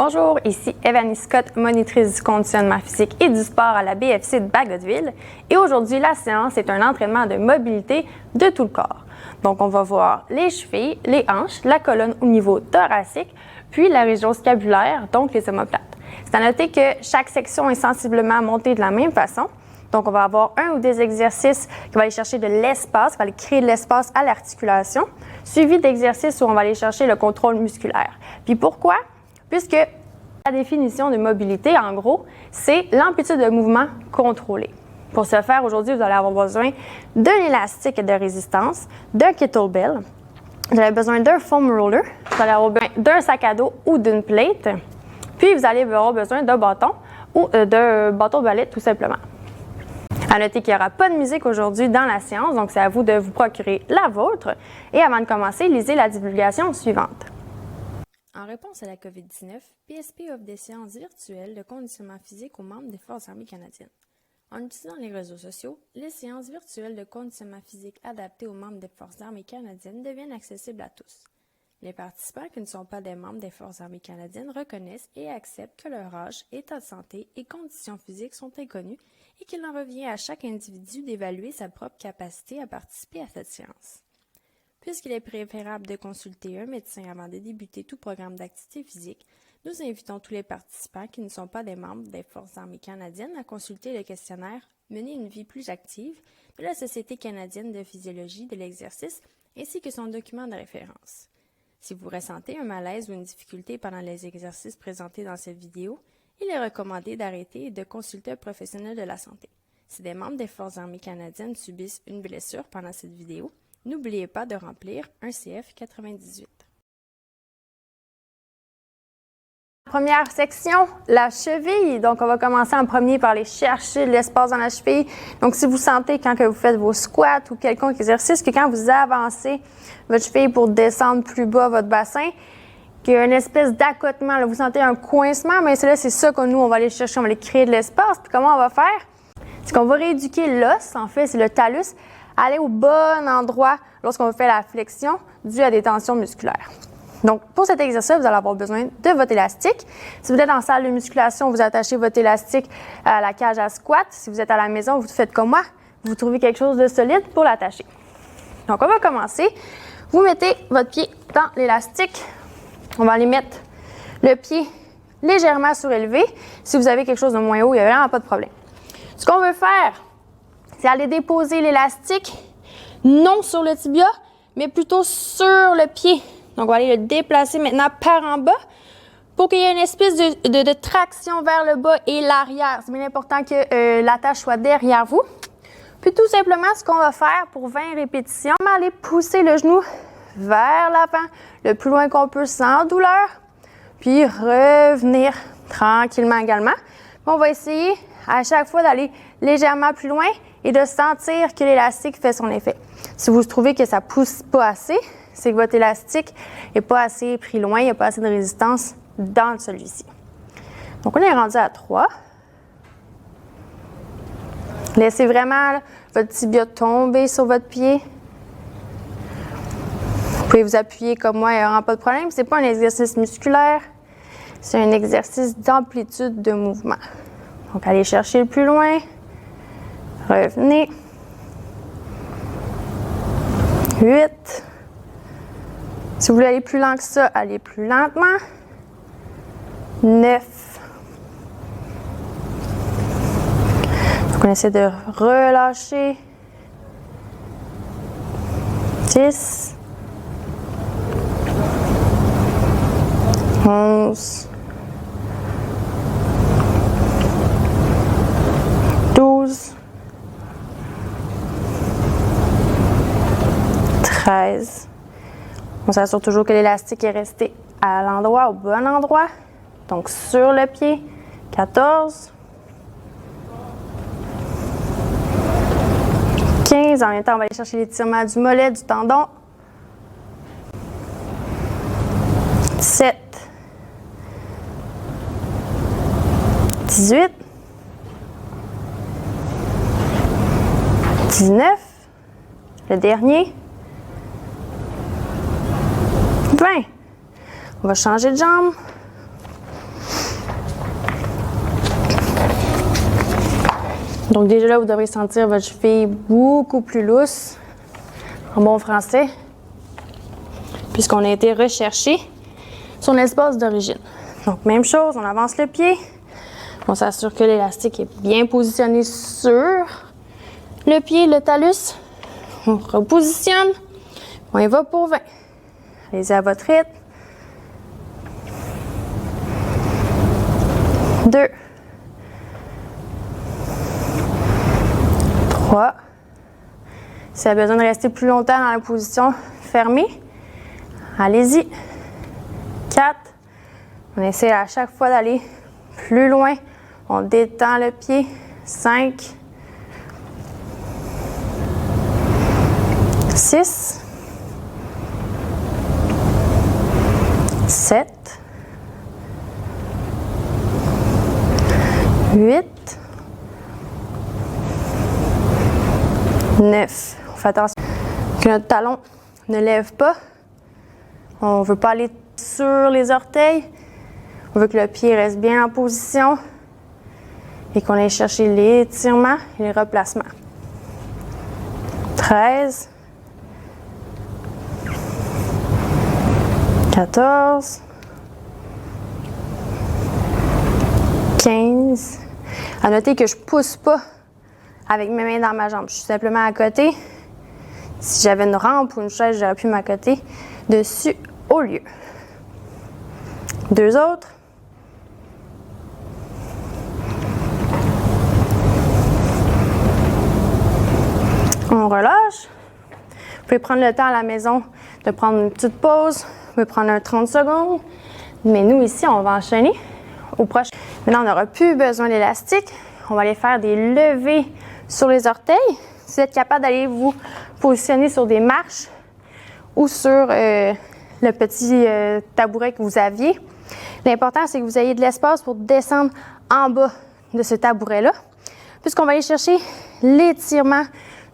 Bonjour, ici Evanie Scott, monitrice du conditionnement physique et du sport à la BFC de Bagotville. Et aujourd'hui, la séance est un entraînement de mobilité de tout le corps. Donc, on va voir les chevilles, les hanches, la colonne au niveau thoracique, puis la région scapulaire, donc les omoplates. C'est à noter que chaque section est sensiblement montée de la même façon. Donc, on va avoir un ou des exercices qui vont aller chercher de l'espace, qui vont aller créer de l'espace à l'articulation, suivi d'exercices où on va aller chercher le contrôle musculaire. Puis pourquoi? Puisque la définition de mobilité, en gros, c'est l'amplitude de mouvement contrôlée. Pour ce faire, aujourd'hui, vous allez avoir besoin d'un élastique de résistance, d'un kettlebell, vous avez besoin d'un foam roller, vous allez avoir besoin d'un sac à dos ou d'une plate, puis vous allez avoir besoin d'un bâton ou d'un bâton balai, tout simplement. À noter qu'il n'y aura pas de musique aujourd'hui dans la séance, donc c'est à vous de vous procurer la vôtre. Et avant de commencer, lisez la divulgation suivante. En réponse à la COVID-19, PSP offre des séances virtuelles de conditionnement physique aux membres des Forces armées canadiennes. En utilisant les réseaux sociaux, les séances virtuelles de conditionnement physique adaptées aux membres des Forces armées canadiennes deviennent accessibles à tous. Les participants qui ne sont pas des membres des Forces armées canadiennes reconnaissent et acceptent que leur âge, état de santé et conditions physiques sont inconnus et qu'il en revient à chaque individu d'évaluer sa propre capacité à participer à cette séance. Puisqu'il est préférable de consulter un médecin avant de débuter tout programme d'activité physique, nous invitons tous les participants qui ne sont pas des membres des Forces armées canadiennes à consulter le questionnaire « Mener une vie plus active » de la Société canadienne de physiologie de l'exercice ainsi que son document de référence. Si vous ressentez un malaise ou une difficulté pendant les exercices présentés dans cette vidéo, il est recommandé d'arrêter et de consulter un professionnel de la santé. Si des membres des Forces armées canadiennes subissent une blessure pendant cette vidéo, n'oubliez pas de remplir un CF 98. Première section, la cheville. Donc, on va commencer en premier par aller chercher de l'espace dans la cheville. Donc, si vous sentez quand que vous faites vos squats ou quelconque exercice, que quand vous avancez votre cheville pour descendre plus bas votre bassin, qu'il y a une espèce d'accotement, là, vous sentez un coincement, mais c'est ça que nous, on va aller chercher, on va aller créer de l'espace. Puis comment on va faire? C'est qu'on va rééduquer l'os, en fait, c'est le talus, aller au bon endroit lorsqu'on fait la flexion due à des tensions musculaires. Donc, pour cet exercice, vous allez avoir besoin de votre élastique. Si vous êtes en salle de musculation, vous attachez votre élastique à la cage à squat. Si vous êtes à la maison, vous faites comme moi, vous trouvez quelque chose de solide pour l'attacher. Donc, on va commencer. Vous mettez votre pied dans l'élastique. On va aller mettre le pied légèrement surélevé. Si vous avez quelque chose de moins haut, il n'y a vraiment pas de problème. Ce qu'on veut faire, c'est aller déposer l'élastique, non sur le tibia, mais plutôt sur le pied. Donc, on va aller le déplacer maintenant par en bas pour qu'il y ait une espèce de traction vers le bas et l'arrière. C'est bien important que l'attache soit derrière vous. Puis, tout simplement, ce qu'on va faire pour 20 répétitions, on va aller pousser le genou vers l'avant le plus loin qu'on peut sans douleur, puis revenir tranquillement également. On va essayer à chaque fois d'aller légèrement plus loin et de sentir que l'élastique fait son effet. Si vous trouvez que ça ne pousse pas assez, c'est que votre élastique n'est pas assez pris loin, il n'y a pas assez de résistance dans celui-ci. Donc, on est rendu à 3. Laissez vraiment là, votre tibia tomber sur votre pied. Vous pouvez vous appuyer comme moi, il n'y aura pas de problème. Ce n'est pas un exercice musculaire, c'est un exercice d'amplitude de mouvement. Donc, allez chercher le plus loin. Revenez. 8. Si vous voulez aller plus lent que ça, allez plus lentement. 9. Donc, on essaie de relâcher. 10. 11. 12. 13. On s'assure toujours que l'élastique est resté à l'endroit, au bon endroit. Donc, sur le pied. 14. 15. En même temps, on va aller chercher l'étirement du mollet, du tendon. 17. 18. 19. Le dernier. 20. On va changer de jambe. Donc déjà là, vous devrez sentir votre cheville beaucoup plus lousse, en bon français, puisqu'on a été rechercher son espace d'origine. Donc même chose, on avance le pied, on s'assure que l'élastique est bien positionné sur le pied, le talus. On repositionne, on y va pour 20. Allez-y à votre rythme. 2, 3. Si vous avez besoin de rester plus longtemps dans la position fermée, allez-y. 4. On essaie à chaque fois d'aller plus loin. On détend le pied. 5. 6. 7. 8. 9. On fait attention que notre talon ne lève pas. On ne veut pas aller sur les orteils. On veut que le pied reste bien en position et qu'on aille chercher l'étirement et les replacements. 13. 14. 15. À noter que je ne pousse pas avec mes mains dans ma jambe. Je suis simplement à côté. Si j'avais une rampe ou une chaise, j'aurais pu m'accoter dessus au lieu. 2 autres. On relâche. Vous pouvez prendre le temps à la maison de prendre une petite pause. Vous pouvez prendre un 30 secondes. Mais nous, ici, on va enchaîner au prochain. Maintenant, on n'aura plus besoin d'élastique. On va aller faire des levées sur les orteils. Si vous êtes capable d'aller vous positionner sur des marches ou sur le petit tabouret que vous aviez, l'important, c'est que vous ayez de l'espace pour descendre en bas de ce tabouret-là, puisqu'on va aller chercher l'étirement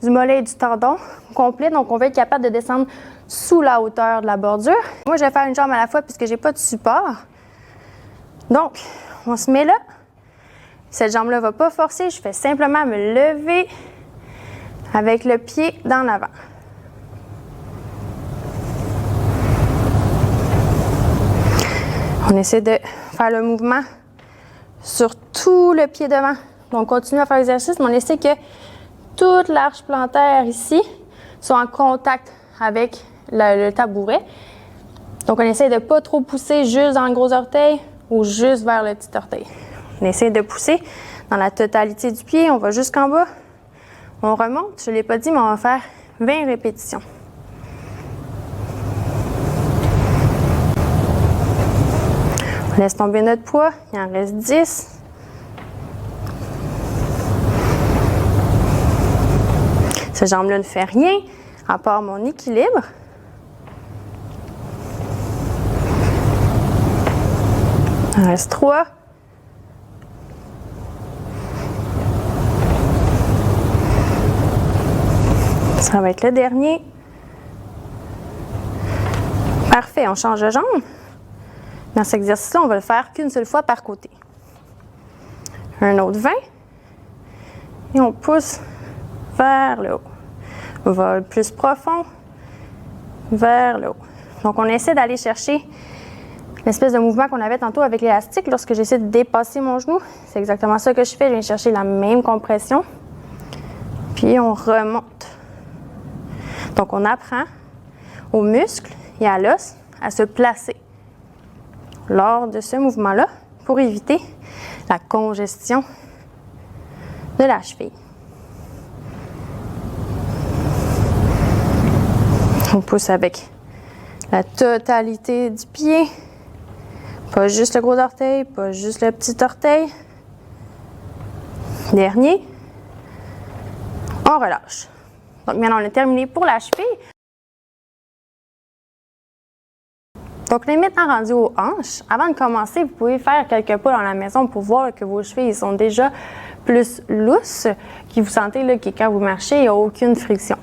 du mollet et du tendon complet. Donc, on va être capable de descendre sous la hauteur de la bordure. Moi, je vais faire une jambe à la fois puisque je n'ai pas de support. Donc, on se met là. Cette jambe-là ne va pas forcer. Je fais simplement me lever avec le pied dans l'avant. On essaie de faire le mouvement sur tout le pied devant. Donc, continuez à faire l'exercice, mais on essaie que toute l'arche plantaire ici soit en contact avec le tabouret. Donc, on essaie de ne pas trop pousser juste dans le gros orteil ou juste vers le petit orteil. On essaie de pousser dans la totalité du pied. On va jusqu'en bas. On remonte. Je ne l'ai pas dit, mais on va faire 20 répétitions. On laisse tomber notre poids. Il en reste 10. Cette jambe-là ne fait rien, à part mon équilibre. Il en reste 3. Ça va être le dernier. Parfait, on change de jambe. Dans cet exercice-là, on va le faire qu'une seule fois par côté. Un autre 20. Et on pousse vers le haut. Vol plus profond, vers le haut. Donc, on essaie d'aller chercher l'espèce de mouvement qu'on avait tantôt avec l'élastique lorsque j'essaie de dépasser mon genou. C'est exactement ça que je fais. Je viens chercher la même compression. Puis, on remonte. Donc, on apprend aux muscles et à l'os à se placer lors de ce mouvement-là pour éviter la congestion de la cheville. On pousse avec la totalité du pied, pas juste le gros orteil, pas juste le petit orteil. Dernier, on relâche. Donc maintenant, on a terminé pour la cheville. Donc, on est maintenant rendu aux hanches. Avant de commencer, vous pouvez faire quelques pas dans la maison pour voir que vos chevilles sont déjà plus lousses, que vous sentez là, que quand vous marchez, il n'y a aucune friction.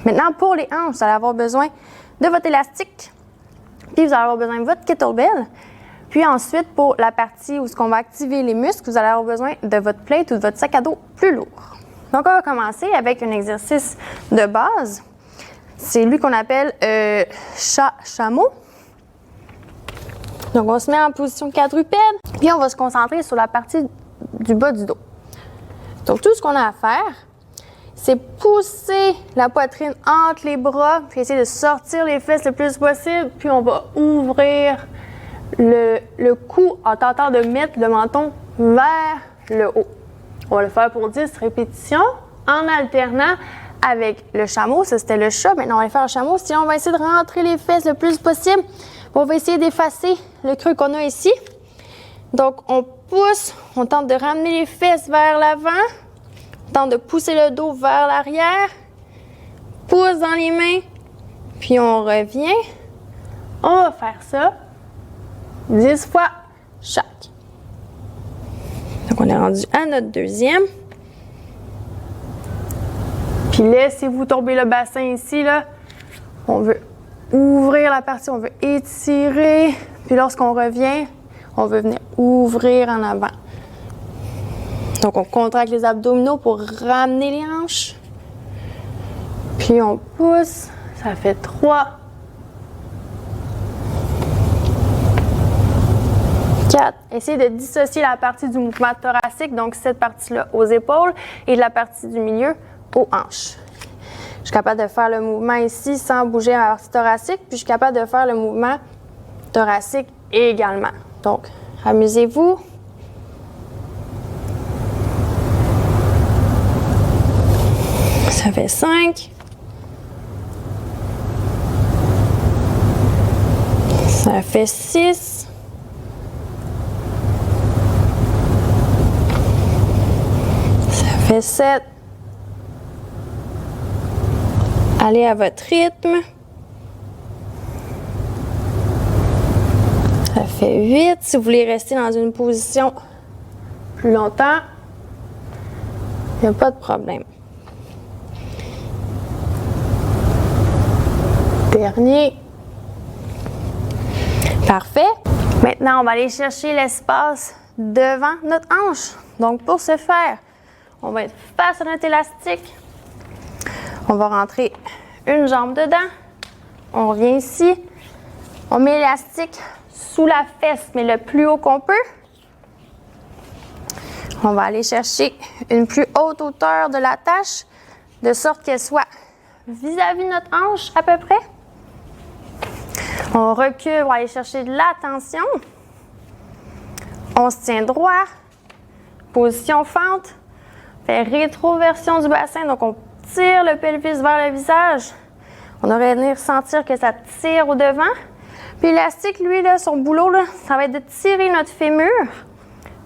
Maintenant, pour les hanches, vous allez avoir besoin de votre élastique, puis vous allez avoir besoin de votre kettlebell. Puis ensuite, pour la partie où on va activer les muscles, vous allez avoir besoin de votre plate ou de votre sac à dos plus lourd. Donc, on va commencer avec un exercice de base. C'est lui qu'on appelle chat-chameau. Donc, on se met en position quadrupède, puis on va se concentrer sur la partie du bas du dos. Donc, tout ce qu'on a à faire, c'est pousser la poitrine entre les bras, puis essayer de sortir les fesses le plus possible, puis on va ouvrir le cou en tentant de mettre le menton vers le haut. On va le faire pour 10 répétitions en alternant avec le chameau. Ça, c'était le chat. Maintenant, on va faire le chameau. Sinon, on va essayer de rentrer les fesses le plus possible. On va essayer d'effacer le creux qu'on a ici. Donc, on pousse, on tente de ramener les fesses vers l'avant, on tente de pousser le dos vers l'arrière, pousse dans les mains, puis on revient. On va faire ça 10 fois chaque. Donc, on est rendu à notre deuxième. Puis laissez-vous tomber le bassin ici, là. On veut ouvrir la partie, on veut étirer. Puis lorsqu'on revient, on veut venir ouvrir en avant. Donc, on contracte les abdominaux pour ramener les hanches. Puis, on pousse. Ça fait 3. 4. Essayez de dissocier la partie du mouvement thoracique, donc cette partie-là aux épaules, et la partie du milieu aux hanches. Je suis capable de faire le mouvement ici sans bouger la partie thoracique, puis je suis capable de faire le mouvement thoracique également. Donc, amusez-vous. Ça fait 5. Ça fait 6. Ça fait 7. Allez à votre rythme. Ça fait 8. Si vous voulez rester dans une position plus longtemps, il n'y a pas de problème. Dernier. Parfait. Maintenant, on va aller chercher l'espace devant notre hanche. Donc, pour ce faire, on va être face à notre élastique. On va rentrer une jambe dedans. On revient ici. On met l'élastique sous la fesse, mais le plus haut qu'on peut. On va aller chercher une plus haute hauteur de l'attache, de sorte qu'elle soit vis-à-vis de notre hanche à peu près. On recule pour aller chercher de la tension. On se tient droit. Position fente. Fait rétroversion du bassin. Donc, on tire le pelvis vers le visage. On aurait venir sentir que ça tire au devant. Puis l'élastique, lui, là, son boulot, là, ça va être de tirer notre fémur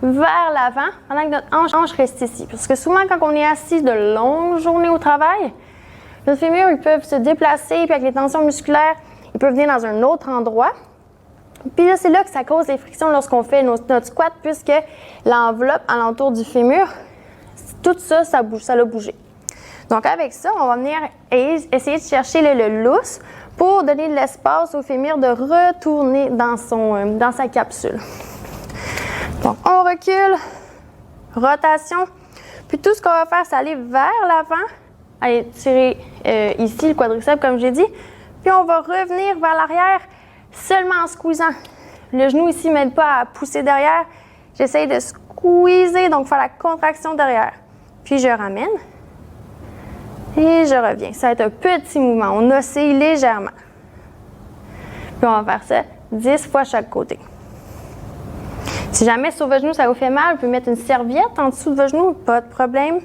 vers l'avant pendant que notre hanche reste ici. Parce que souvent, quand on est assis de longues journées au travail, notre fémur, ils peuvent se déplacer, puis avec les tensions musculaires, ils peuvent venir dans un autre endroit. Puis là, c'est là que ça cause des frictions lorsqu'on fait notre squat, puisque l'enveloppe alentour du fémur, tout ça, ça bouge, ça l'a bougé. Donc, avec ça, on va venir essayer de chercher le lousse pour donner de l'espace au fémur de retourner dans sa capsule. Donc, on recule, rotation. Puis, tout ce qu'on va faire, c'est aller vers l'avant, aller tirer ici le quadriceps, comme j'ai dit. Puis, on va revenir vers l'arrière seulement en squeezant. Le genou ici ne m'aide pas à pousser derrière. J'essaye de squeezer, donc faire la contraction derrière. Puis, je ramène. Et je reviens. Ça va être un petit mouvement. On oscille légèrement. Puis, on va faire ça 10 fois chaque côté. Si jamais sur vos genoux, ça vous fait mal, vous pouvez mettre une serviette en dessous de vos genoux. Pas de problème.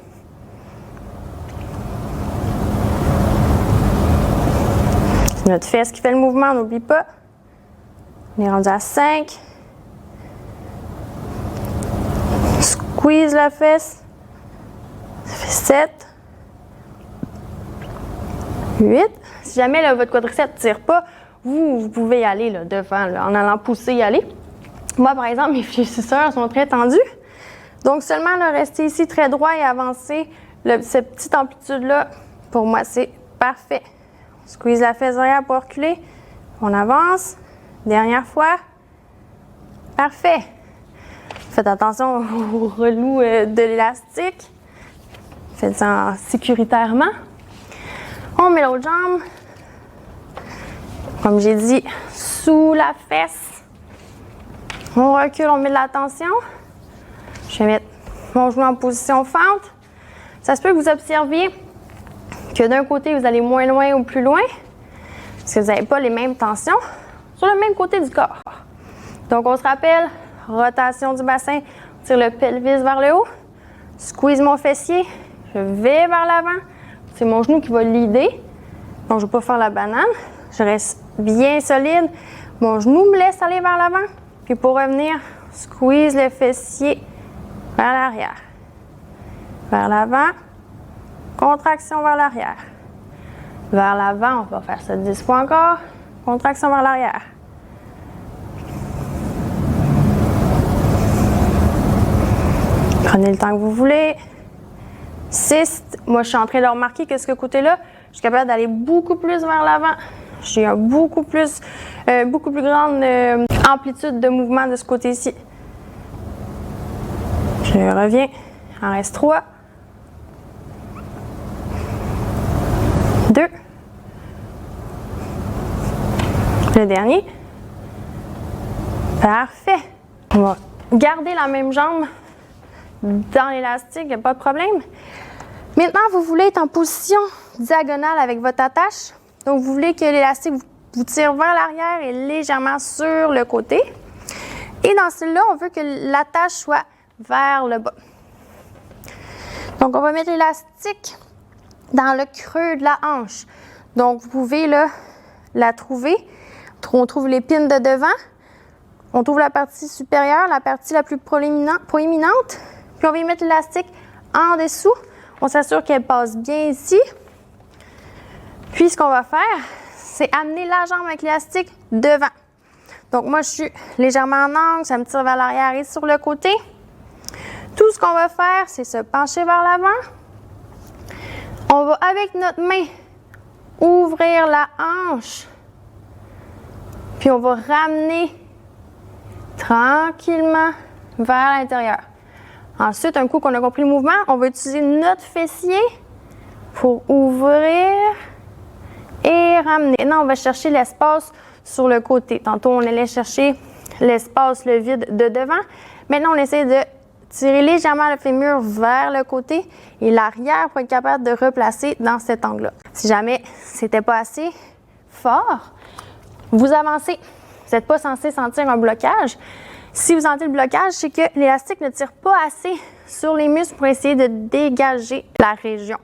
C'est notre fesse qui fait le mouvement, on n'oublie pas. On est rendu à 5. Squeeze la fesse. Ça fait 7. 8. Si jamais là, votre quadriceps ne tire pas, vous pouvez y aller là, devant, là, en allant pousser, y aller. Moi, par exemple, mes fléchisseurs sont très tendus. Donc, seulement là, rester ici très droit et avancer cette petite amplitude-là, pour moi, c'est parfait. On squeeze la fesse derrière pour reculer. On avance. Dernière fois. Parfait. Faites attention au relou de l'élastique. Faites ça sécuritairement. On met l'autre jambe. Comme j'ai dit, sous la fesse. On recule, on met de la tension. Je vais mettre mon genou en position fente. Ça se peut que vous observiez que d'un côté, vous allez moins loin ou plus loin, parce que vous n'avez pas les mêmes tensions sur le même côté du corps. Donc, on se rappelle, rotation du bassin, on tire le pelvis vers le haut, squeeze mon fessier, je vais vers l'avant. C'est mon genou qui va leader. Donc, je ne vais pas faire la banane. Je reste bien solide. Mon genou me laisse aller vers l'avant. Puis pour revenir, squeeze le fessier vers l'arrière. Vers l'avant, contraction vers l'arrière. Vers l'avant, on va faire ça 10 fois encore. Contraction vers l'arrière. Prenez le temps que vous voulez. 6. Moi, je suis en train de remarquer que ce côté-là, je suis capable d'aller beaucoup plus vers l'avant. J'ai un beaucoup plus grande amplitude de mouvement de ce côté-ci. Je reviens. Il en reste 3. 2. Le dernier. Parfait. On va garder la même jambe dans l'élastique, il n'y a pas de problème. Maintenant, vous voulez être en position diagonale avec votre attache. Donc, vous voulez que l'élastique vous tire vers l'arrière et légèrement sur le côté. Et dans celui-là, on veut que l'attache soit vers le bas. Donc, on va mettre l'élastique dans le creux de la hanche. Donc, vous pouvez là, la trouver. On trouve l'épine de devant. On trouve la partie supérieure, la partie la plus proéminente. Puis, on va y mettre l'élastique en dessous. On s'assure qu'elle passe bien ici. Puis, ce qu'on va faire, c'est amener la jambe avec l'élastique devant. Donc, moi, je suis légèrement en angle, ça me tire vers l'arrière et sur le côté. Tout ce qu'on va faire, c'est se pencher vers l'avant. On va, avec notre main, ouvrir la hanche. Puis, on va ramener tranquillement vers l'intérieur. Ensuite, un coup qu'on a compris le mouvement, on va utiliser notre fessier pour ouvrir et ramener. Maintenant, on va chercher l'espace sur le côté. Tantôt, on allait chercher l'espace, le vide de devant. Maintenant, on essaie de tirer légèrement le fémur vers le côté et l'arrière pour être capable de replacer dans cet angle-là. Si jamais ce n'était pas assez fort, vous avancez. Vous n'êtes pas censé sentir un blocage. Si vous sentez le blocage, c'est que l'élastique ne tire pas assez sur les muscles pour essayer de dégager la région.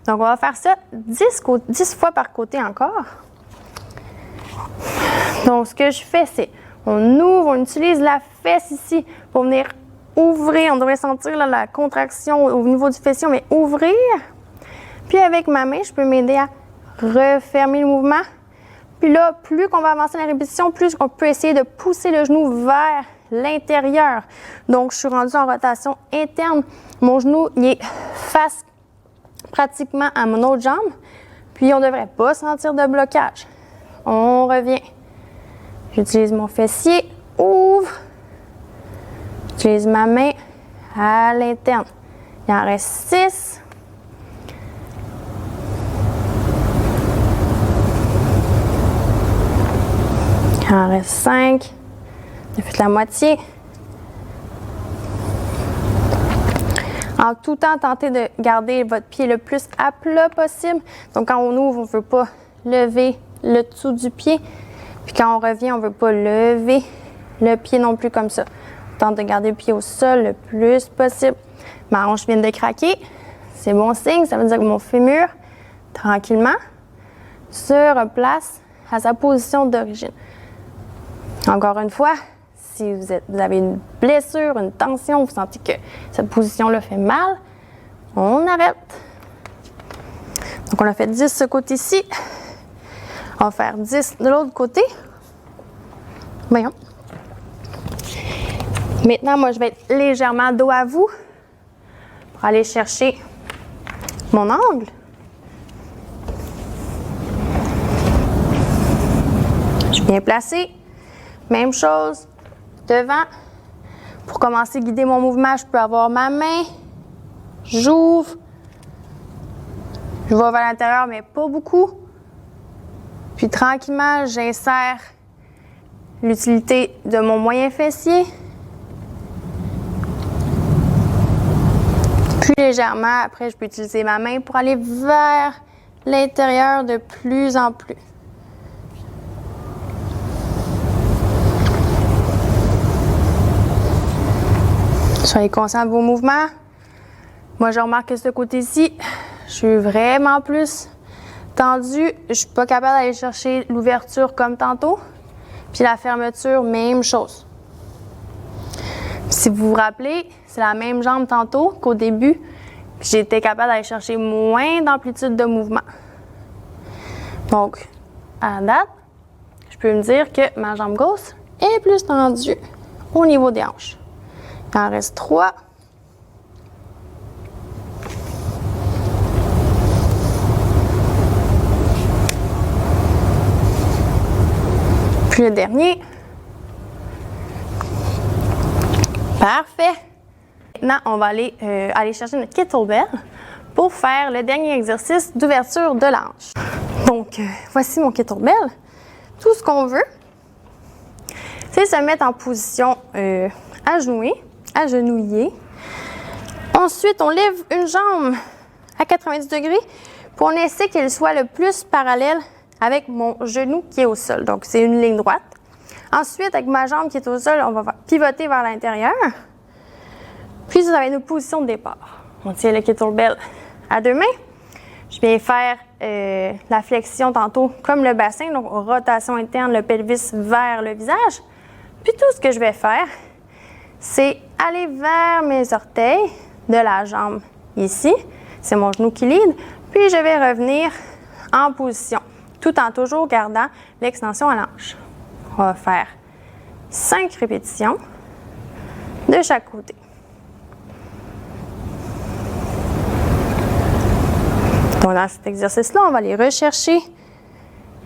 Donc, on va faire ça 10 fois par côté encore. Donc, ce que je fais, c'est on ouvre, on utilise la fesse ici pour venir ouvrir. On devrait sentir là, la contraction au niveau du fessier. On va ouvrir. Puis, avec ma main, je peux m'aider à refermer le mouvement. Puis là, plus qu'on va avancer la répétition, plus on peut essayer de pousser le genou vers l'intérieur. Donc, je suis rendue en rotation interne. Mon genou, il est face pratiquement à mon autre jambe. Puis, on ne devrait pas sentir de blocage. On revient. J'utilise mon fessier, ouvre. J'utilise ma main à l'interne. Il en reste 6. Il en reste 5. J'ai fait la moitié. En tout temps, tentez de garder votre pied le plus à plat possible. Donc, quand on ouvre, on ne veut pas lever le dessous du pied. Puis quand on revient, on ne veut pas lever le pied non plus comme ça. On tente de garder le pied au sol le plus possible. Ma hanche vient de craquer. C'est bon signe. Ça veut dire que mon fémur, tranquillement, se replace à sa position d'origine. Encore une fois, si vous avez une blessure, une tension, vous sentez que cette position-là fait mal, on arrête. Donc, on a fait 10 de ce côté-ci. On va faire 10 de l'autre côté. Voyons. Maintenant, moi, je vais être légèrement dos à vous pour aller chercher mon angle. Je suis bien placée. Même chose, devant. Pour commencer à guider mon mouvement, je peux avoir ma main. J'ouvre. Je vais vers l'intérieur, mais pas beaucoup. Puis tranquillement, j'insère l'utilité de mon moyen fessier. Puis légèrement, après, je peux utiliser ma main pour aller vers l'intérieur de plus en plus. Soyez conscient de vos mouvements. Moi, je remarque que ce côté-ci, je suis vraiment plus tendue. Je ne suis pas capable d'aller chercher l'ouverture comme tantôt. Puis la fermeture, même chose. Si vous vous rappelez, c'est la même jambe tantôt qu'au début. J'étais capable d'aller chercher moins d'amplitude de mouvement. Donc, à date, je peux me dire que ma jambe gauche est plus tendue au niveau des hanches. Il en reste 3. Puis le dernier. Parfait. Maintenant, on va aller chercher notre kettlebell pour faire le dernier exercice d'ouverture de la hanche. Donc, voici mon kettlebell. Tout ce qu'on veut, c'est se mettre en position agenouillé. Ensuite, on lève une jambe à 90 degrés pour on essaie qu'elle soit le plus parallèle avec mon genou qui est au sol. Donc, c'est une ligne droite. Ensuite, avec ma jambe qui est au sol, on va pivoter vers l'intérieur. Puis, ça va être une position de départ. On tient le kettlebell à 2 mains. Je viens faire la flexion tantôt comme le bassin, donc rotation interne, le pelvis vers le visage. Puis, tout ce que je vais faire, c'est aller vers mes orteils de la jambe ici. C'est mon genou qui lead. Puis, je vais revenir en position, tout en toujours gardant l'extension à l'hanche. On va faire 5 répétitions de chaque côté. Donc, dans cet exercice-là, on va aller rechercher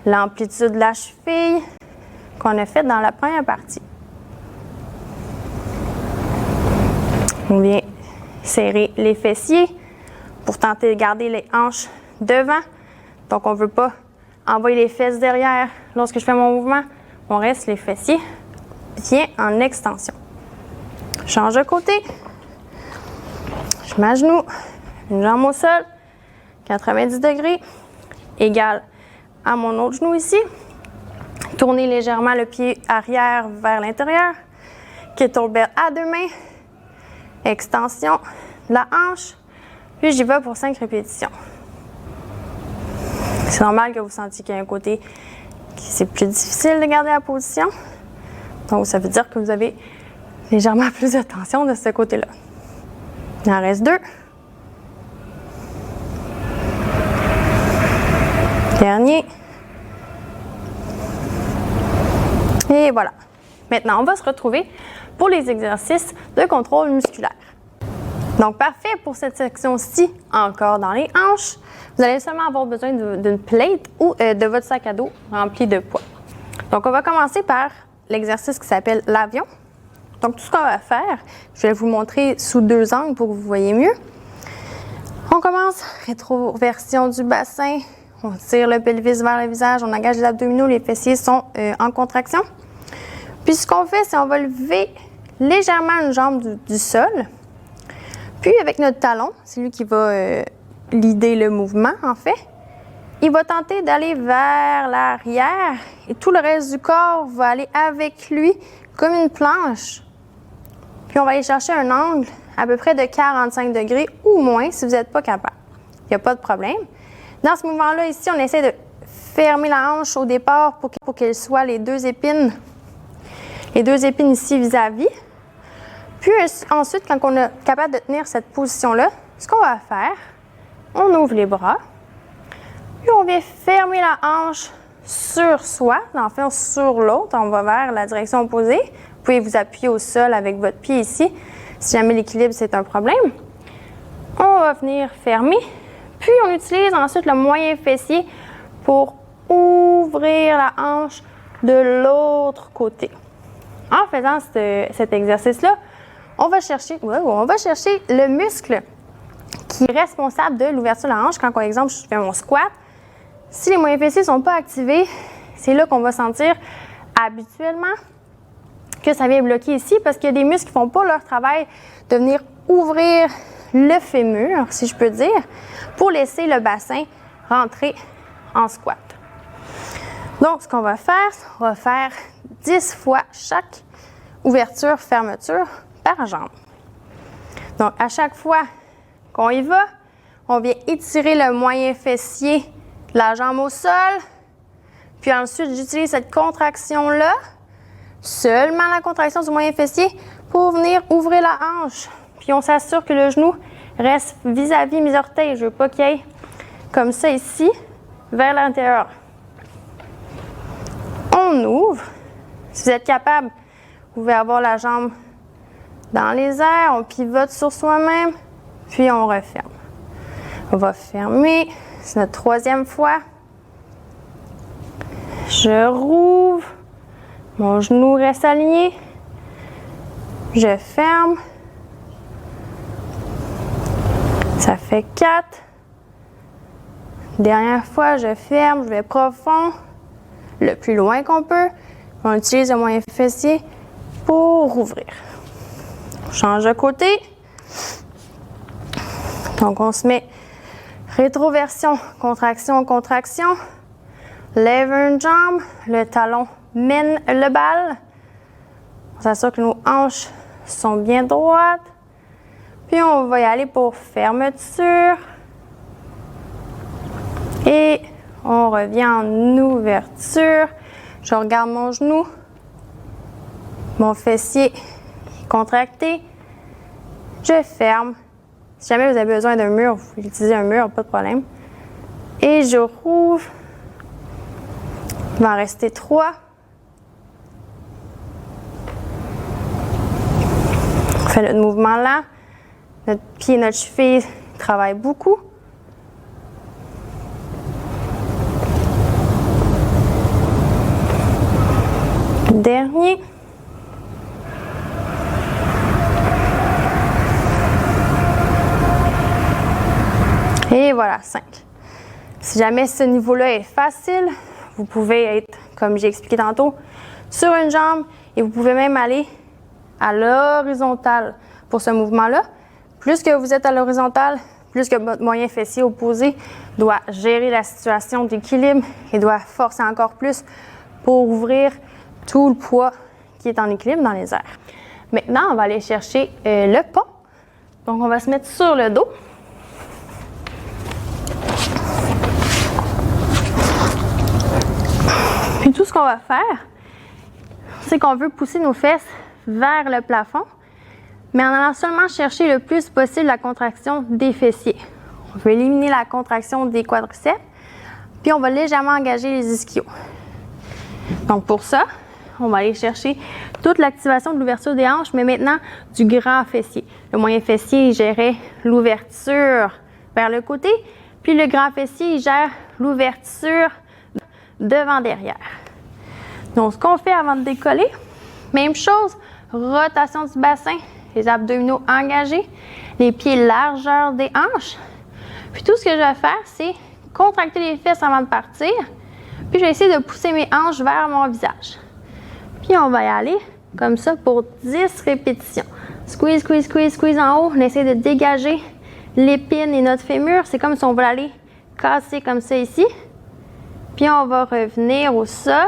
l'amplitude de la cheville qu'on a faite dans la première partie. On vient serrer les fessiers pour tenter de garder les hanches devant. Donc, on ne veut pas envoyer les fesses derrière lorsque je fais mon mouvement. On reste les fessiers bien en extension. Je change de côté. Je m'agenouille, une jambe au sol, 90 degrés, égal à mon autre genou ici. Tournez légèrement le pied arrière vers l'intérieur. Kettlebell à 2 mains. Extension de la hanche. Puis j'y vais pour 5 répétitions. C'est normal que vous sentiez qu'il y a un côté qui c'est plus difficile de garder la position. Donc, ça veut dire que vous avez légèrement plus de tension de ce côté-là. Il en reste 2. Dernier. Et voilà. Maintenant, on va se retrouver pour les exercices de contrôle musculaire. Donc, parfait pour cette section-ci, encore dans les hanches. Vous allez seulement avoir besoin d'une plate ou de votre sac à dos rempli de poids. Donc, on va commencer par l'exercice qui s'appelle l'avion. Donc, tout ce qu'on va faire, je vais vous montrer sous 2 angles pour que vous voyez mieux. On commence, rétroversion du bassin. On tire le pelvis vers le visage, on engage les abdominaux, les fessiers sont en contraction. Puis, ce qu'on fait, c'est qu'on va lever légèrement une jambe du sol. Puis, avec notre talon, c'est lui qui va leader le mouvement, en fait. Il va tenter d'aller vers l'arrière et tout le reste du corps va aller avec lui comme une planche. Puis, on va aller chercher un angle à peu près de 45 degrés ou moins si vous n'êtes pas capable. Il n'y a pas de problème. Dans ce mouvement-là, ici, on essaie de fermer la hanche au départ pour qu'elle soit les 2 épines ici vis-à-vis. Puis ensuite, quand on est capable de tenir cette position-là, ce qu'on va faire, on ouvre les bras, puis on vient fermer la hanche sur soi, en fait sur l'autre, on va vers la direction opposée. Vous pouvez vous appuyer au sol avec votre pied ici, si jamais l'équilibre c'est un problème. On va venir fermer, puis on utilise ensuite le moyen fessier pour ouvrir la hanche de l'autre côté. En faisant cet exercice-là, on va chercher le muscle qui est responsable de l'ouverture de la hanche. Quand, par exemple, je fais mon squat, si les moyens fessiers ne sont pas activés, c'est là qu'on va sentir habituellement que ça vient bloquer ici parce qu'il y a des muscles qui ne font pas leur travail de venir ouvrir le fémur, si je peux dire, pour laisser le bassin rentrer en squat. Donc, ce qu'on va faire, on va faire 10 fois chaque ouverture-fermeture par jambe. Donc, à chaque fois qu'on y va, on vient étirer le moyen fessier de la jambe au sol. Puis ensuite, j'utilise cette contraction-là, seulement la contraction du moyen fessier, pour venir ouvrir la hanche. Puis on s'assure que le genou reste vis-à-vis mes orteils. Je ne veux pas qu'il y ait comme ça ici, vers l'intérieur. On ouvre. Si vous êtes capable, vous pouvez avoir la jambe dans les airs. On pivote sur soi-même, puis on referme. On va fermer. C'est notre troisième fois. Je rouvre. Mon genou reste aligné. Je ferme. Ça fait 4. Dernière fois, je ferme, je vais profond, le plus loin qu'on peut. On utilise le moyen fessier pour ouvrir. On change de côté. Donc, on se met rétroversion, contraction, contraction. Lève une jambe, le talon mène le bal. On s'assure que nos hanches sont bien droites. Puis on va y aller pour fermeture. Et on revient en ouverture. Je regarde mon genou. Mon fessier est contracté. Je ferme. Si jamais vous avez besoin d'un mur, vous pouvez utiliser un mur, pas de problème. Et je rouvre. Il va en rester 3. On fait notre mouvement là. Notre pied, notre cheville travaillent beaucoup. Dernier. Et voilà, 5. Si jamais ce niveau-là est facile, vous pouvez être, comme j'ai expliqué tantôt, sur une jambe et vous pouvez même aller à l'horizontale pour ce mouvement-là. Plus que vous êtes à l'horizontale, plus que votre moyen fessier opposé doit gérer la situation d'équilibre et doit forcer encore plus pour ouvrir tout le poids qui est en équilibre dans les airs. Maintenant, on va aller chercher le pont. Donc, on va se mettre sur le dos. Puis tout ce qu'on va faire, c'est qu'on veut pousser nos fesses vers le plafond, mais en allant seulement chercher le plus possible la contraction des fessiers. On veut éliminer la contraction des quadriceps, puis on va légèrement engager les ischios. Donc pour ça, on va aller chercher toute l'activation de l'ouverture des hanches, mais maintenant du grand fessier. Le moyen fessier, il gérait l'ouverture vers le côté, puis le grand fessier, il gère l'ouverture devant-derrière. Donc, ce qu'on fait avant de décoller, même chose, rotation du bassin, les abdominaux engagés, les pieds largeur des hanches. Puis tout ce que je vais faire, c'est contracter les fesses avant de partir, puis je vais essayer de pousser mes hanches vers mon visage. Puis on va y aller comme ça pour 10 répétitions. Squeeze, squeeze, squeeze, squeeze en haut. On essaie de dégager l'épine et notre fémur. C'est comme si on voulait aller casser comme ça ici. Puis on va revenir au sol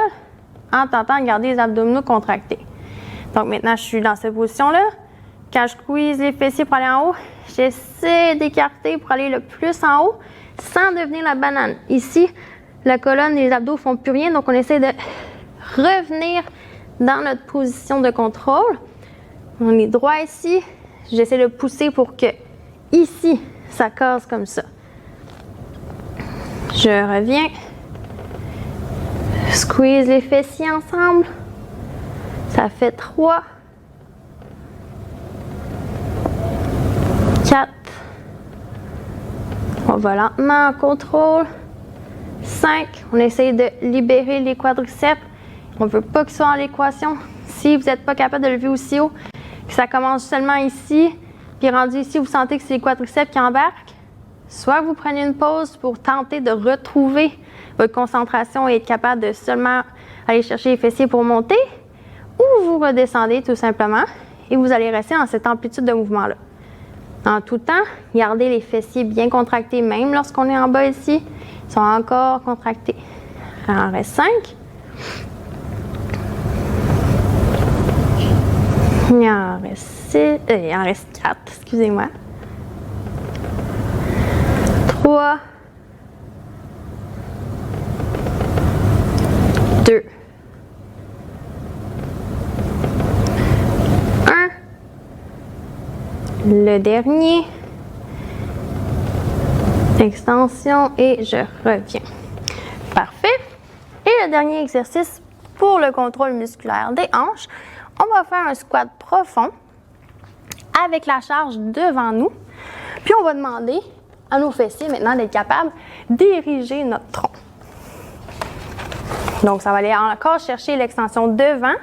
en tentant de garder les abdominaux contractés. Donc maintenant, je suis dans cette position-là. Quand je squeeze les fessiers pour aller en haut, j'essaie d'écarter pour aller le plus en haut sans devenir la banane. Ici, la colonne et les abdos ne font plus rien, donc on essaie de revenir dans notre position de contrôle. On est droit ici. J'essaie de pousser pour que ici, ça casse comme ça. Je reviens. Squeeze les fessiers ensemble. Ça fait 3. 4. On va lentement en contrôle. 5. On essaye de libérer les quadriceps. On ne veut pas qu'ils soient en l'équation. Si vous n'êtes pas capable de lever aussi haut, que ça commence seulement ici, puis rendu ici, vous sentez que c'est les quadriceps qui embarquent, soit vous prenez une pause pour tenter de retrouver votre concentration et être capable de seulement aller chercher les fessiers pour monter, ou vous redescendez tout simplement et vous allez rester dans cette amplitude de mouvement-là. En tout temps, gardez les fessiers bien contractés, même lorsqu'on est en bas ici, ils sont encore contractés. Il en reste 5. Il en reste 6. Il en reste 4, excusez-moi. 3. 2. 1. Le dernier. Extension et je reviens. Parfait. Et le dernier exercice pour le contrôle musculaire des hanches, on va faire un squat profond avec la charge devant nous. Puis on va demander à nos fessiers maintenant d'être capables d'ériger notre tronc. Donc ça va aller encore chercher l'extension devant,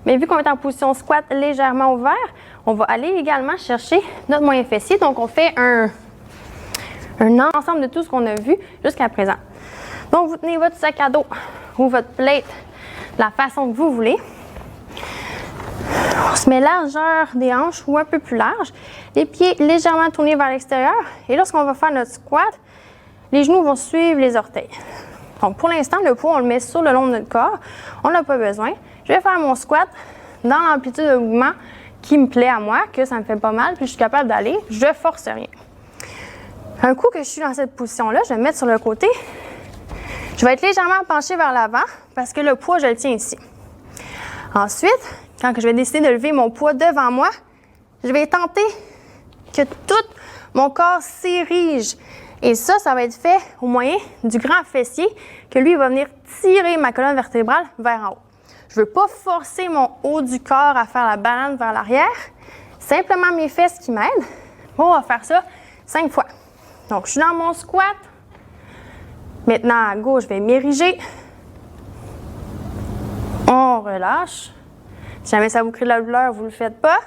mais vu qu'on est en position squat légèrement ouvert, on va aller également chercher notre moyen fessier. Donc on fait un ensemble de tout ce qu'on a vu jusqu'à présent. Donc vous tenez votre sac à dos ou votre plate de la façon que vous voulez. On se met largeur des hanches ou un peu plus large, les pieds légèrement tournés vers l'extérieur. Et lorsqu'on va faire notre squat, les genoux vont suivre les orteils. Donc pour l'instant, le poids, on le met sur le long de notre corps. On n'a pas besoin. Je vais faire mon squat dans l'amplitude de mouvement qui me plaît à moi, que ça me fait pas mal, puis je suis capable d'aller. Je ne force rien. Un coup que je suis dans cette position-là, je vais me mettre sur le côté. Je vais être légèrement penchée vers l'avant parce que le poids, je le tiens ici. Ensuite, quand je vais décider de lever mon poids devant moi, je vais tenter que tout mon corps s'érige. Et ça va être fait au moyen du grand fessier que lui va venir tirer ma colonne vertébrale vers en haut. Je ne veux pas forcer mon haut du corps à faire la banane vers l'arrière. Simplement mes fesses qui m'aident. On va faire ça 5 fois. Donc, je suis dans mon squat. Maintenant, à gauche, je vais m'ériger. On relâche. Si jamais ça vous crée de la douleur, vous ne le faites pas.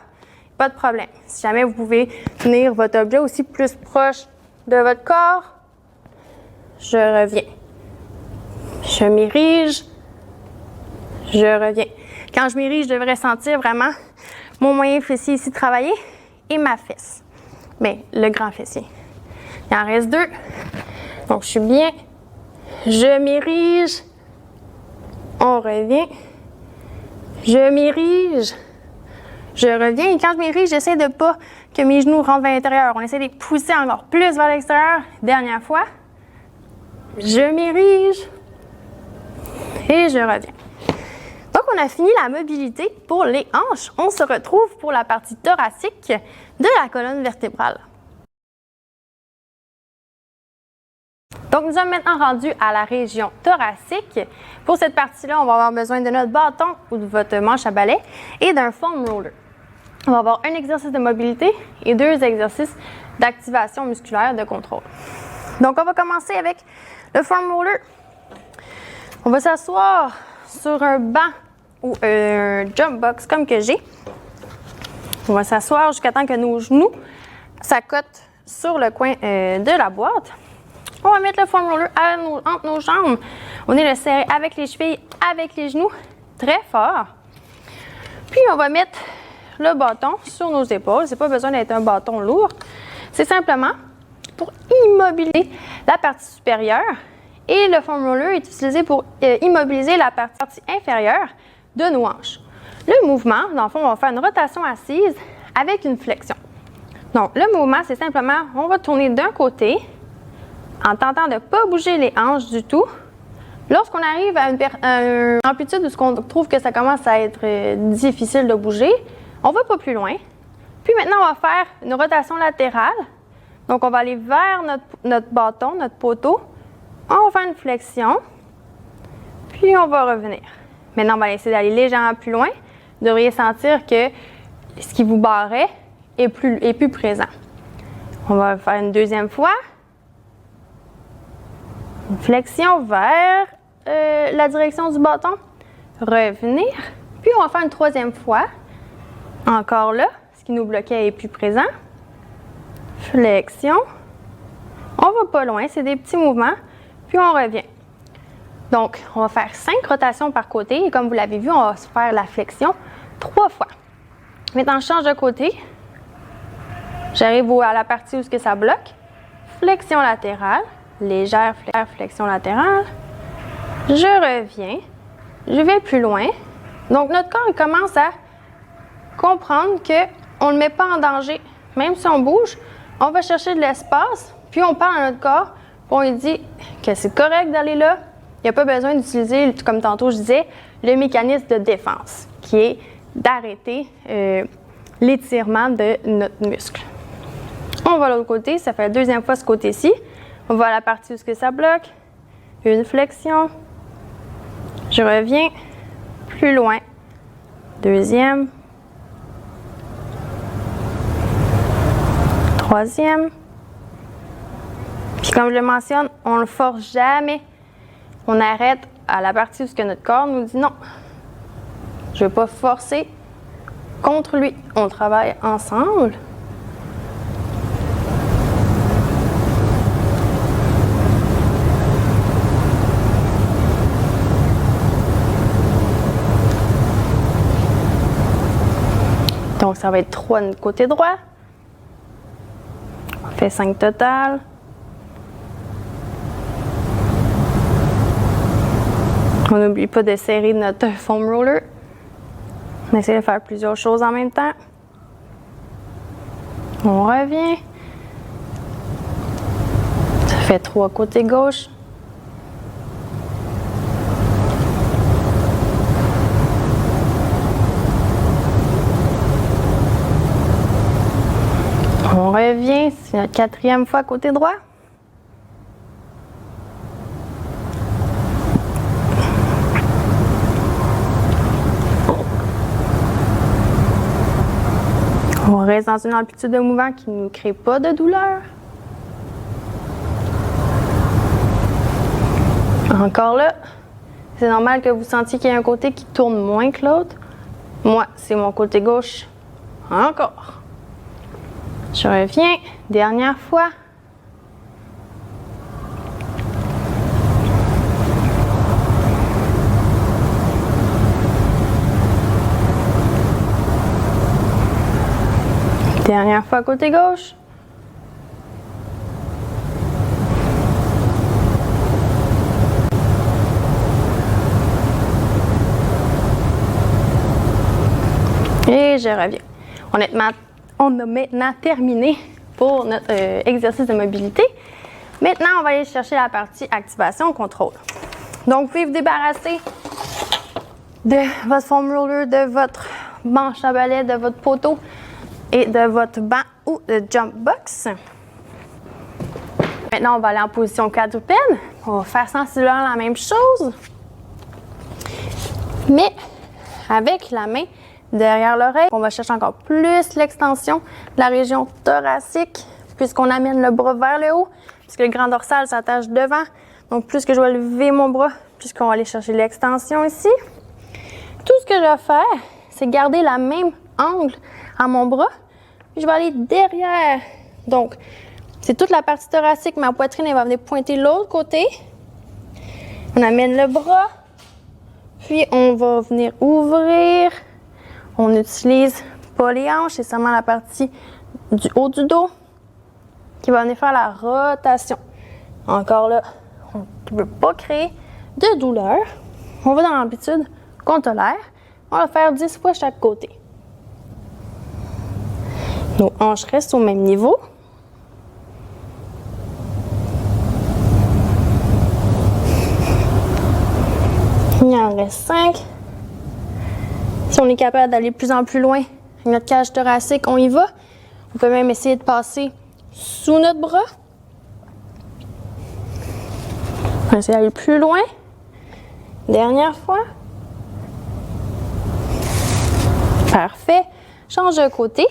Pas de problème. Si jamais vous pouvez tenir votre objet aussi plus proche de votre corps, je reviens. Je m'érige. Je reviens. Quand je m'érige, je devrais sentir vraiment mon moyen fessier ici travailler et ma fesse. Bien, le grand fessier. Il en reste 2. Donc, je suis bien. Je m'érige. On revient. Je m'érige. Je reviens. Et quand je m'érige, j'essaie de ne pas que mes genoux rentrent vers l'intérieur. On essaie de les pousser encore plus vers l'extérieur. Dernière fois. Je m'érige. Et je reviens. Donc, on a fini la mobilité pour les hanches. On se retrouve pour la partie thoracique de la colonne vertébrale. Donc, nous sommes maintenant rendus à la région thoracique. Pour cette partie-là, on va avoir besoin de notre bâton ou de votre manche à balai et d'un foam roller. On va avoir un exercice de mobilité et 2 exercices d'activation musculaire de contrôle. Donc, on va commencer avec le foam roller. On va s'asseoir sur un banc ou un jump box comme que j'ai. On va s'asseoir jusqu'à temps que nos genoux s'accotent sur le coin de la boîte. On va mettre le foam roller entre nos jambes. On est le serrer avec les chevilles, avec les genoux, très fort. Puis, on va mettre le bâton sur nos épaules. C'est pas besoin d'être un bâton lourd. C'est simplement pour immobiliser la partie supérieure. Et le foam roller est utilisé pour immobiliser la partie inférieure de nos hanches. Le mouvement, dans le fond, on va faire une rotation assise avec une flexion. Donc, le mouvement, c'est simplement, on va tourner d'un côté en tentant de ne pas bouger les hanches du tout. Lorsqu'on arrive à une amplitude où on trouve que ça commence à être difficile de bouger, on ne va pas plus loin. Puis maintenant, on va faire une rotation latérale. Donc, on va aller vers notre bâton, notre poteau. On va faire une flexion. Puis, on va revenir. Maintenant, on va essayer d'aller légèrement plus loin. Vous devriez sentir que ce qui vous barrait est plus présent. On va faire une deuxième fois. Une flexion vers la direction du bâton. Revenir. Puis, on va faire une troisième fois. Encore là, ce qui nous bloquait est plus présent. Flexion. On va pas loin, c'est des petits mouvements. Puis, on revient. Donc, on va faire 5 rotations par côté. Et comme vous l'avez vu, on va se faire la flexion 3 fois. Maintenant, je change de côté. J'arrive à la partie où ça bloque. Flexion latérale. Légère flexion latérale. Je reviens. Je vais plus loin. Donc, notre corps il commence à comprendre qu'on ne le met pas en danger. Même si on bouge, on va chercher de l'espace, puis on parle à notre corps, puis on lui dit que c'est correct d'aller là. Il n'y a pas besoin d'utiliser, comme tantôt je disais, le mécanisme de défense, qui est d'arrêter l'étirement de notre muscle. On va de l'autre côté, ça fait la deuxième fois ce côté-ci. On va à la partie où ça bloque. Une flexion. Je reviens plus loin. Deuxième. Troisième. Puis comme je le mentionne, on ne le force jamais. On arrête à la partie où notre corps nous dit non. Je ne vais pas forcer contre lui. On travaille ensemble. Donc, ça va être 3 de côté droit. On fait 5 total. On n'oublie pas de serrer notre foam roller. On essaie de faire plusieurs choses en même temps. On revient. Ça fait 3 côté gauche. On revient, c'est notre 4e fois côté droit. On reste dans une amplitude de mouvement qui ne nous crée pas de douleur. Encore là, c'est normal que vous sentiez qu'il y a un côté qui tourne moins que l'autre. Moi, c'est mon côté gauche. Encore. Je reviens, dernière fois. Dernière fois côté gauche. Et je reviens. Honnêtement, on a maintenant terminé pour notre exercice de mobilité. Maintenant, on va aller chercher la partie activation-contrôle. Donc, vous pouvez vous débarrasser de votre foam roller, de votre manche à balai, de votre poteau et de votre banc ou de jump box. Maintenant, on va aller en position quadrupède. On va faire sensiblement la même chose, mais avec la main derrière l'oreille. On va chercher encore plus l'extension de la région thoracique, puisqu'on amène le bras vers le haut, puisque le grand dorsal s'attache devant. Donc, plus que je vais lever mon bras, plus qu'on va aller chercher l'extension ici. Tout ce que je vais faire, c'est garder la même angle à mon bras, puis je vais aller derrière. Donc, c'est toute la partie thoracique, ma poitrine, elle va venir pointer l'autre côté. On amène le bras, puis on va venir ouvrir. On n'utilise pas les hanches, c'est seulement la partie du haut du dos qui va venir faire la rotation. Encore là, on ne peut pas créer de douleur. On va dans l'amplitude qu'on tolère. On va faire 10 fois chaque côté. Nos hanches restent au même niveau. Il en reste 5. Si on est capable d'aller de plus en plus loin avec notre cage thoracique, on y va. On peut même essayer de passer sous notre bras. On va essayer d'aller plus loin. Dernière fois. Parfait. Change de côté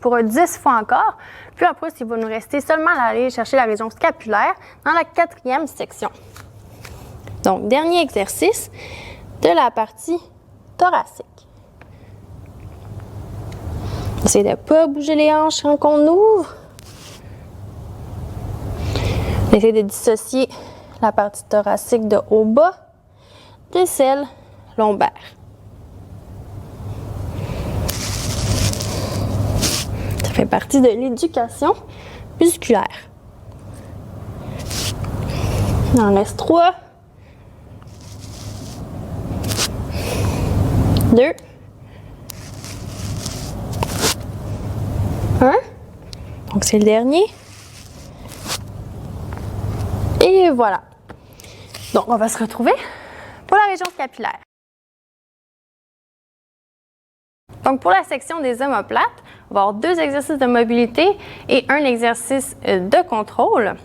pour 10 fois encore. Puis après, il va nous rester seulement à aller chercher la région scapulaire dans la 4e section. Donc, dernier exercice de la partie thoracique. Essayez de ne pas bouger les hanches quand on ouvre. Essayez de dissocier la partie thoracique de haut-bas de celle lombaire. Ça fait partie de l'éducation musculaire. Il en reste 3, 2, 1. Donc c'est le dernier. Et voilà. Donc on va se retrouver pour la région scapulaire. Donc pour la section des omoplates, on va avoir 2 exercices de mobilité et un exercice de contrôle.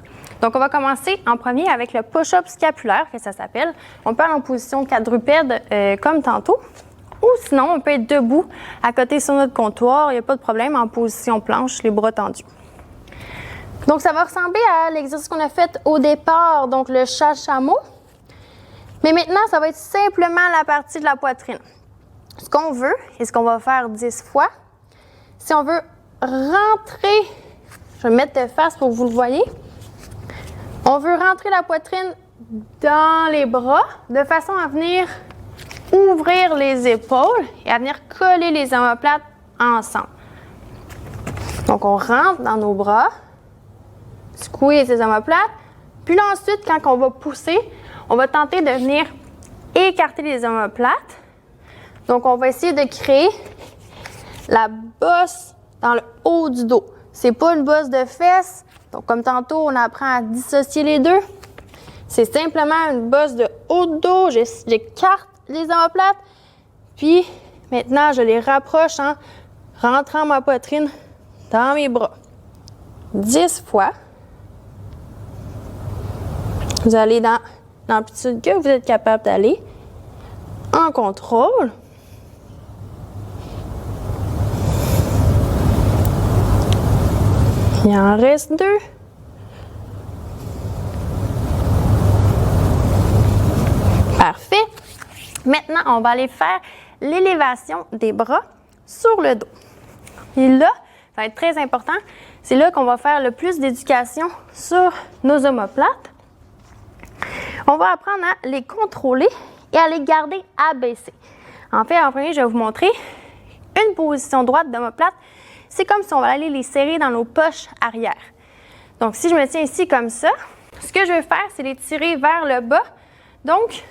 Donc on va commencer en premier avec le push-up scapulaire, que ça s'appelle. On peut aller en position quadrupède comme tantôt. Ou sinon, on peut être debout à côté sur notre comptoir, il n'y a pas de problème, en position planche, les bras tendus. Donc ça va ressembler à l'exercice qu'on a fait au départ, donc le chat-chameau. Mais maintenant, ça va être simplement la partie de la poitrine. Ce qu'on veut, et ce qu'on va faire 10 fois, si on veut rentrer, je vais mettre de face pour que vous le voyez, on veut rentrer la poitrine dans les bras de façon à venir ouvrir les épaules et à venir coller les omoplates ensemble. Donc, on rentre dans nos bras, squeeze les omoplates, puis là, ensuite, quand on va pousser, on va tenter de venir écarter les omoplates. Donc, on va essayer de créer la bosse dans le haut du dos. C'est pas une bosse de fesses. Donc, comme tantôt, on apprend à dissocier les deux. C'est simplement une bosse de haut de dos. J'écarte les omoplates. Puis, maintenant, je les rapproche en rentrant ma poitrine dans mes bras. 10 fois. Vous allez dans l'amplitude que vous êtes capable d'aller. En contrôle. Il en reste 2. Parfait. Maintenant, on va aller faire l'élévation des bras sur le dos. Et là, ça va être très important. C'est là qu'on va faire le plus d'éducation sur nos omoplates. On va apprendre à les contrôler et à les garder abaissés. En fait, en premier, je vais vous montrer une position droite d'omoplate. C'est comme si on va aller les serrer dans nos poches arrière. Donc, si je me tiens ici comme ça, ce que je vais faire, c'est les tirer vers le bas. Donc,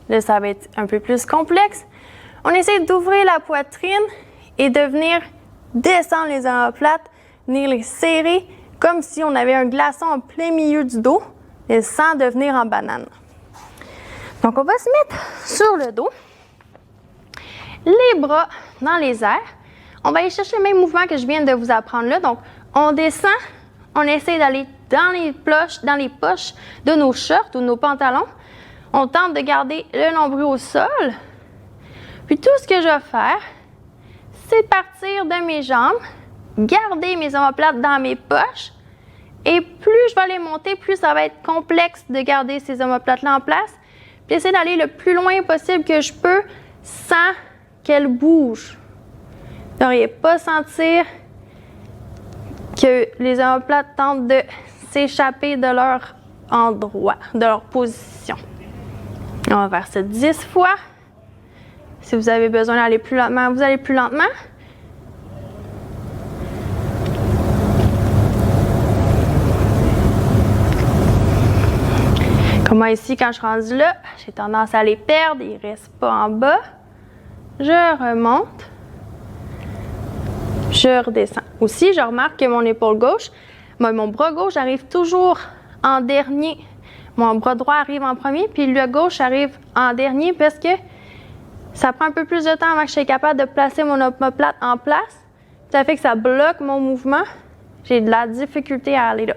là, ça va être un peu plus complexe. On essaie d'ouvrir la poitrine et de venir descendre les omoplates, venir les serrer comme si on avait un glaçon en plein milieu du dos et sans devenir en banane. Donc, on va se mettre sur le dos, les bras dans les airs. On va aller chercher le même mouvement que je viens de vous apprendre là. Donc, on descend, on essaie d'aller dans les poches de nos shorts ou de nos pantalons. On tente de garder le nombril au sol. Puis tout ce que je vais faire, c'est partir de mes jambes, garder mes omoplates dans mes poches. Et plus je vais les monter, plus ça va être complexe de garder ces omoplates-là en place. Puis essayer d'aller le plus loin possible que je peux sans qu'elles bougent. Vous n'auriez pas sentir que les omoplates tentent de s'échapper de leur endroit, de leur position. On va faire ça 10 fois. Si vous avez besoin d'aller plus lentement, vous allez plus lentement. Comme moi ici, quand je suis rendue là, j'ai tendance à les perdre, ils ne restent pas en bas. Je remonte. Je redescends. Aussi, je remarque que mon épaule gauche, mon bras gauche arrive toujours en dernier. Mon bras droit arrive en premier, puis le gauche arrive en dernier parce que ça prend un peu plus de temps avant que je sois capable de placer mon omoplate en place. Ça fait que ça bloque mon mouvement. J'ai de la difficulté à aller là.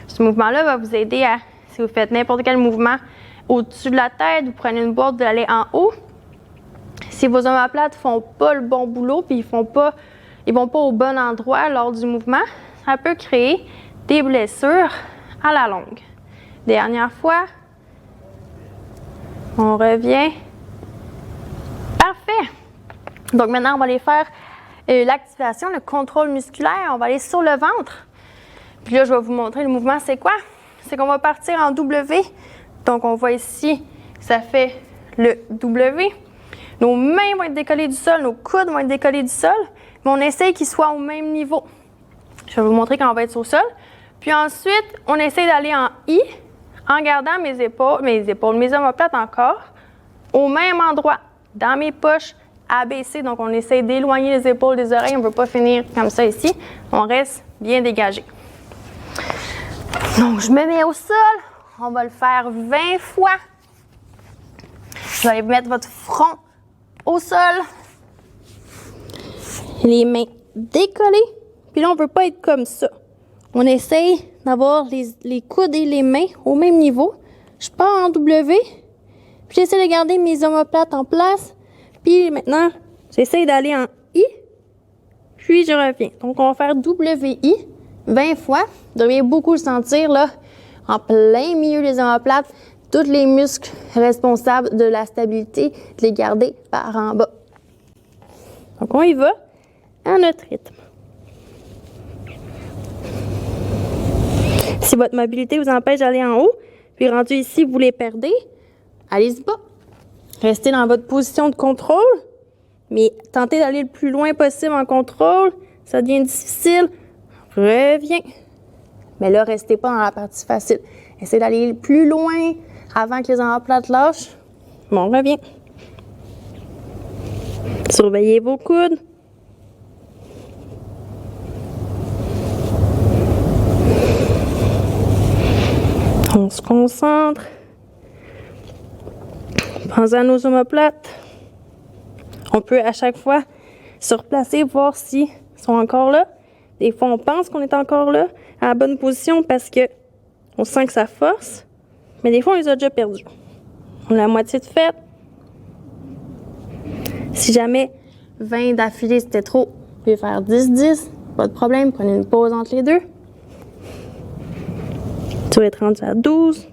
Ce mouvement-là va vous aider à, si vous faites n'importe quel mouvement au-dessus de la tête, vous prenez une boîte, vous allez en haut. Si vos omoplates ne font pas le bon boulot, puis ils ne vont pas au bon endroit lors du mouvement, ça peut créer des blessures à la longue. Dernière fois. On revient. Parfait. Donc maintenant, on va les faire l'activation, le contrôle musculaire. On va aller sur le ventre. Puis là, je vais vous montrer le mouvement, c'est quoi? C'est qu'on va partir en W. Donc, on voit ici, ça fait le W. Nos mains vont être décollées du sol, nos coudes vont être décollés du sol, mais on essaye qu'ils soient au même niveau. Je vais vous montrer quand on va être au sol. Puis ensuite, on essaie d'aller en I, en gardant mes omoplates encore, au même endroit, dans mes poches, abaissées. Donc, on essaie d'éloigner les épaules des oreilles. On ne veut pas finir comme ça ici. On reste bien dégagé. Donc, je me mets au sol. On va le faire 20 fois. Vous allez mettre votre front au sol. Les mains décollées. Puis là, on ne veut pas être comme ça. On essaye d'avoir les coudes et les mains au même niveau. Je pars en W. Puis j'essaie de garder mes omoplates en place. Puis maintenant, j'essaie d'aller en I. Puis je reviens. Donc, on va faire WI 20 fois. Vous devriez beaucoup le sentir là, en plein milieu des omoplates. Tous les muscles responsables de la stabilité, de les garder par en bas. Donc, on y va à notre rythme. Si votre mobilité vous empêche d'aller en haut, puis rendu ici, vous les perdez, allez-y pas. Restez dans votre position de contrôle, mais tentez d'aller le plus loin possible en contrôle. Ça devient difficile. Reviens. Mais là, restez pas dans la partie facile. Essayez d'aller le plus loin avant que les omoplates lâchent. Bon, reviens. Surveillez vos coudes. On se concentre. Pensez à nos omoplates. On peut à chaque fois se replacer, voir s'ils sont encore là. Des fois, on pense qu'on est encore là, à la bonne position parce que on sent que ça force. Mais des fois, on les a déjà perdus. On a la moitié de fait. Si jamais 20 d'affilée, c'était trop, vous pouvez faire 10-10. Pas de problème, prenez une pause entre les deux. Tu vas être rendu à 12.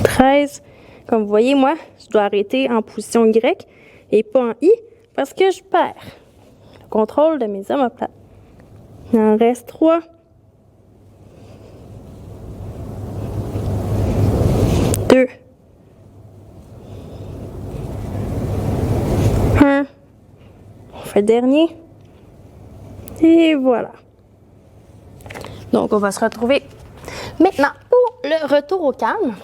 13. Comme vous voyez, moi, je dois arrêter en position Y et pas en I parce que je perds le contrôle de mes omoplates. Il en reste 3. 2. 1. On fait le dernier. Et voilà. Donc, on va se retrouver maintenant pour le retour au calme.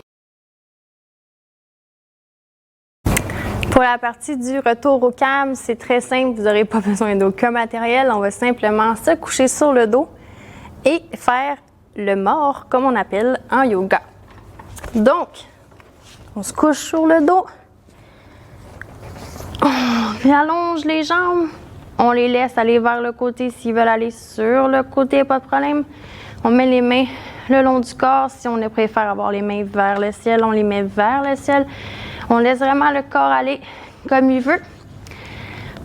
Pour la partie du retour au calme, c'est très simple. Vous n'aurez pas besoin d'aucun matériel. On va simplement se coucher sur le dos et faire le mort, comme on appelle en yoga. Donc, on se couche sur le dos. On allonge les jambes. On les laisse aller vers le côté s'ils veulent aller sur le côté, pas de problème. On met les mains le long du corps. Si on préfère avoir les mains vers le ciel, on les met vers le ciel. On laisse vraiment le corps aller comme il veut.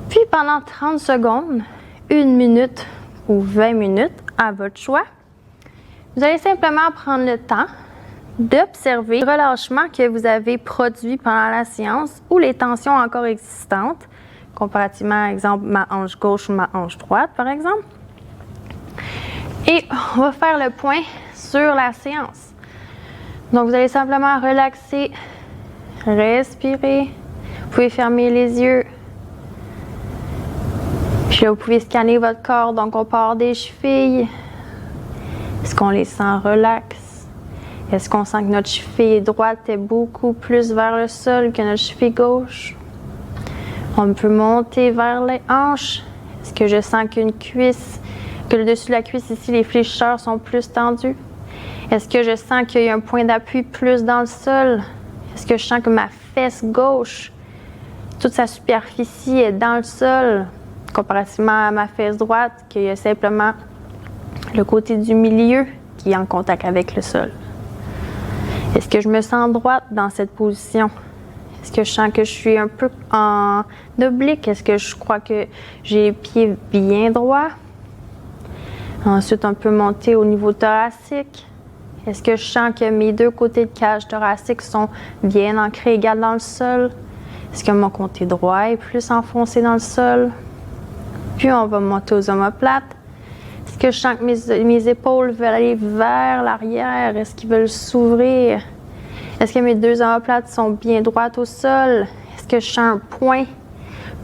Puis pendant 30 secondes, 1 minute ou 20 minutes, à votre choix, vous allez simplement prendre le temps d'observer le relâchement que vous avez produit pendant la séance ou les tensions encore existantes, comparativement à exemple ma hanche gauche ou ma hanche droite par exemple. Et on va faire le point sur la séance. Donc vous allez simplement relaxer, respirer. Vous pouvez fermer les yeux. Puis là, vous pouvez scanner votre corps. Donc on part des chevilles. Est-ce qu'on les sent relax? Est-ce qu'on sent que notre cheville droite est beaucoup plus vers le sol que notre cheville gauche? On peut monter vers les hanches. Est-ce que je sens qu'une cuisse, que le dessus de la cuisse ici, les fléchisseurs sont plus tendus? Est-ce que je sens qu'il y a un point d'appui plus dans le sol? Est-ce que je sens que ma fesse gauche, toute sa superficie est dans le sol, comparativement à ma fesse droite, qu'il y a simplement le côté du milieu qui est en contact avec le sol? Est-ce que je me sens droite dans cette position? Est-ce que je sens que je suis un peu en oblique? Est-ce que je crois que j'ai les pieds bien droits? Ensuite, on peut monter au niveau thoracique. Est-ce que je sens que mes deux côtés de cage thoracique sont bien ancrés égal dans le sol? Est-ce que mon côté droit est plus enfoncé dans le sol? Puis on va monter aux omoplates. Est-ce que je sens que mes épaules veulent aller vers l'arrière? Est-ce qu'ils veulent s'ouvrir? Est-ce que mes deux omoplates sont bien droites au sol? Est-ce que je sens un point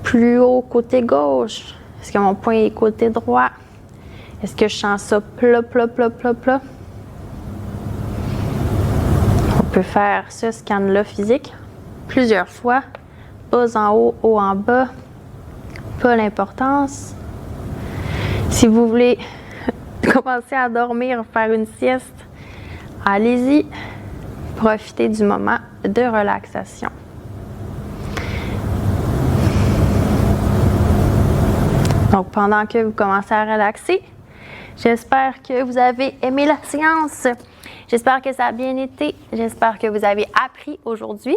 plus haut côté gauche? Est-ce que mon point est côté droit? Est-ce que je sens ça plat, plat, plat, plat, plat? On peut faire ce scan-là physique plusieurs fois. Bas en haut, haut en bas. Pas l'importance. Si vous voulez commencer à dormir, faire une sieste, allez-y. Profitez du moment de relaxation. Donc, pendant que vous commencez à relaxer, j'espère que vous avez aimé la séance. J'espère que ça a bien été. J'espère que vous avez appris aujourd'hui.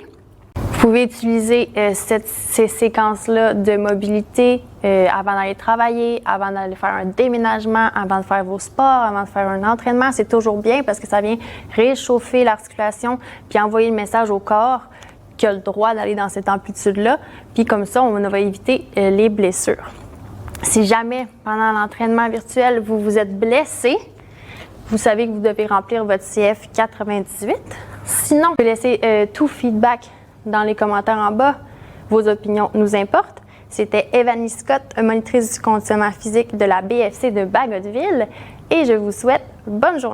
Vous pouvez utiliser ces séquences-là de mobilité avant d'aller travailler, avant d'aller faire un déménagement, avant de faire vos sports, avant de faire un entraînement. C'est toujours bien parce que ça vient réchauffer l'articulation puis envoyer le message au corps qu'il a le droit d'aller dans cette amplitude-là. Puis comme ça, on va éviter les blessures. Si jamais, pendant l'entraînement virtuel, vous vous êtes blessé, vous savez que vous devez remplir votre CF 98. Sinon, vous pouvez laisser tout feedback dans les commentaires en bas. Vos opinions nous importent. C'était Evanie Scott, monitrice du conditionnement physique de la BFC de Bagotville, et je vous souhaite bonne journée.